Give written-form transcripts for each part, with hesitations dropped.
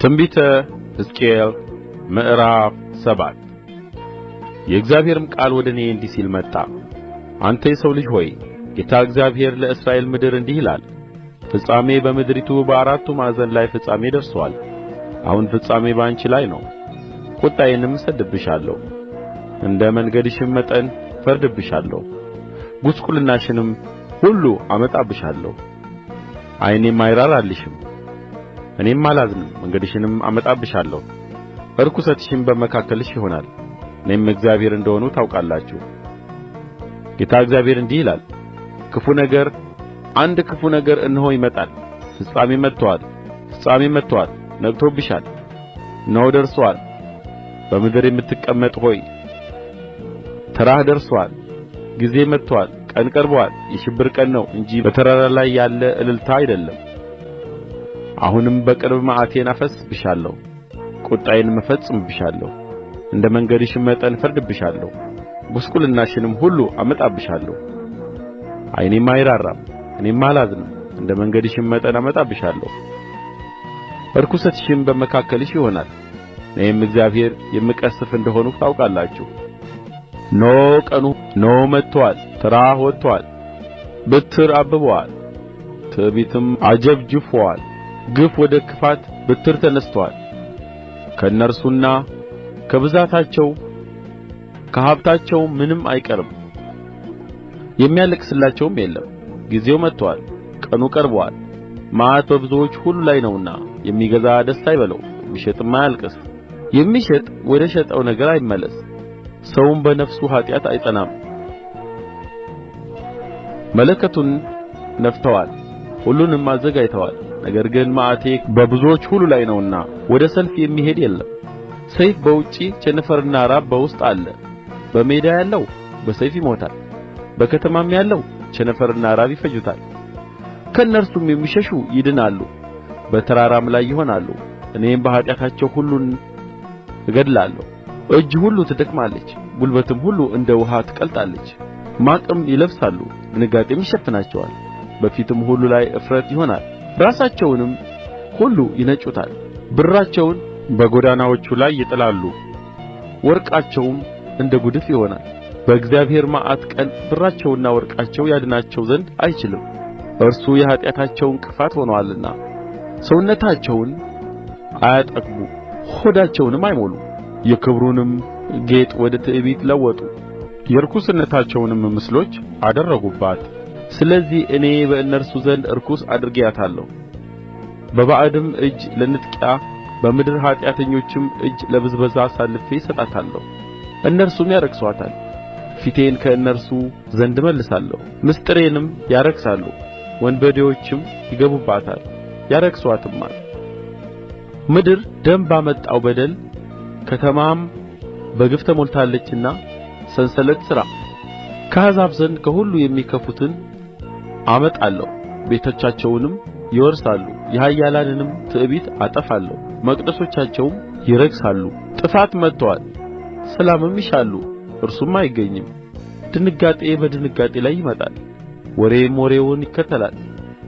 ትንቢተ ሕዝቅኤል ምዕራፍ 7 የእግዚአብሔርም ቃል ወደ እኔ እንዲህ ሲል መጣ። አንተ የሰው ልጅ ሆይ ጌታ እግዚአብሔር ለእስራኤል ምድር እንዲህ ይላል፣ ፍጻሜ በምድሪቱ በአራቱ ማዕዘን ላይ ፍጻሜ ደርሶአል። አሁን ፍጻሜ በአንቺ ላይ ነው። ቍጣዬንም እሰድድብሻለሁ፣ እንደ መንገድሽም መጠን እፈርድብሻለሁ፣ ጕስቍልናሽንም ሁሉ አመጣብሻለሁ። ዓይኔም አይራራልሽም፣ እኔም አላዝንም። መንገድሽንም አመጣብሻለሁ፣ ርኵሰትሽም በመካከልሽ ይሆናል። እኔም እግዚአብሔር እንደ ሆንሁ ታውቃላችሁ። ጌታ እግዚአብሔር እንዲህ ይላል፣ አንድ ክፉ ነገር እነሆ ይመጣል። ፍጻሜ መጥቶአል፣ ነቅቶብሻል፣ እነሆ ደርሶአል። በምድር የምትቀመጥ ሆይ ተራህ ደርሶአል። ጊዜ መጥቶአል፣ ቀን ቀርቦአል። የሽብር ቀን ነው እንጂ በተራራ ላይ ያለ እልልታ አይደለም። አሁንም በቅርብ መዓቴን አፈስስብሻለሁ፣ ቍጣዬንም እፈጽምብሻለሁ። እንደ መንገድሽም መጠን እፈርድብሻለሁ፣ ጕስቍልናሽንም ሁሉ አመጣብሻለሁ። ዓይኔም አይራራም፣ እኔም አላዝንም። እንደ መንገድሽም መጠን አመጣብሻለሁ፣ ርኵሰትሽም በመካከልሽ ይሆናል። እኔም እግዚአብሔር የምቀሥፍ እንደ ሆንሁ ታውቃላችሁ። እነሆ መጥቶአል፣ ተራህ ወጥቶአል፣ ብትር አብቦአል፣ ትዕቢትም አጅብጅፎአል። ግፍ ወደ ክፋት ብትር ተነስቶአል። ከእነርሱና ከብዛታቸው ከሀብታቸው ምንም አይቀርም፣ የሚያለቅስላቸውም የለም። ጊዜው መጥቶአል፣ ቀኑ ቀርቦአል። መዓት በብዙዎች ሁሉ ላይ ነውና የሚገዛ ደስ አይበለው፣ የሚሸጥም አያልቅስ። የሚሸጥ ወደ ሸጠው ነገር አይመለስ፣ ሰውም በነፍሱ ኃጢአት አይጸናም። መለከቱን ነፍተዋል፣ ሁሉንም አዘጋጅተዋል። ነገር ግን መዓቴ በብዙዎች ሁሉ ላይ ነውና ወደ ሰልፍ የሚሄድ የለም። ሰይፍ በውጭ ቸነፈርና ራብ በውስጥ አለ። በሜዳ ያለው በሰይፍ ይሞታል፣ በከተማም ያለው ቸነፈርና ራብ ይፈጁታል። ከእነርሱም የሚሸሹ ይድናሉ፣ በተራራም ላይ ይሆናሉ። እኔም በኃጢአታቸው ሁሉን እገድላለሁ። እጅ ሁሉ ትደክማለች፣ ጕልበትም ሁሉ እንደ ውኃ ትቀልጣለች። ማቅም ይለብሳሉ፣ ድንጋጤም ይሸፍናቸዋል። በፊትም ሁሉ ላይ እፍረት ይሆናል። ራሳቸውንም ሁሉ ይነጩታል። ብራቸውን በጎዳናዎቹ ላይ ይጥላሉ፣ ወርቃቸውም እንደ ጕድፍ ይሆናል። በእግዚአብሔር መዓት ቀን ብራቸውና ወርቃቸው ያድናቸው ዘንድ አይችልም። እርሱ የኃጢአታቸው ዕንቅፋት ሆኖአልና ሰውነታቸውን አያጠግቡ፣ ሆዳቸውንም አይሞሉ። የክብሩንም ጌጥ ወደ ትዕቢት ለወጡ፣ የርኵስነታቸውንም ምስሎች አደረጉባት። ስለዚህ እኔ በእነርሱ ዘንድ ርኩስ አድርጌአታለሁ፣ በባዕድም እጅ ለንጥቂያ በምድር ኃጢአተኞችም እጅ ለብዝበዛ አሳልፌ እሰጣታለሁ። እነርሱም ያረክሱአታል፣ ፊቴን ከእነርሱ ዘንድ እመልሳለሁ። ምሥጢሬንም ያረክሳሉ፣ ወንበዴዎችም ይገቡባታል ያረክሱአትማል። ምድር ደም ባመጣው በደል ከተማም በግፍ ተሞልታለችና ሰንሰለት ሥራ። ከአሕዛብ ዘንድ ከሁሉ የሚከፉትን አመጣለሁ፣ ቤቶቻቸውንም ይወርሳሉ። የኃያላንንም ትዕቢት አጠፋለሁ፣ መቅደሶቻቸውም ይረክሳሉ። ጥፋት መጥቶአል፣ ሰላምም ይሻሉ፣ እርሱም አይገኝም። ድንጋጤ በድንጋጤ ላይ ይመጣል፣ ወሬም ወሬውን ይከተላል።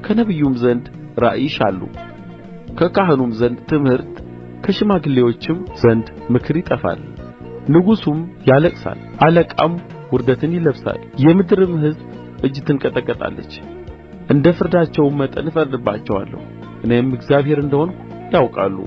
ከነቢዩም ዘንድ ራእይ ይሻሉ፣ ከካህኑም ዘንድ ትምህርት፣ ከሽማግሌዎችም ዘንድ ምክር ይጠፋል። ንጉሡም ያለቅሳል፣ አለቃም ውርደትን ይለብሳል። የምድርም ሕዝብ እጅ ትንቀጠቀጣለች። እንደ ፍርዳቸውም መጠን እፈርድባቸዋለሁ። እኔም እግዚአብሔር እንደ ሆንሁ ያውቃሉ።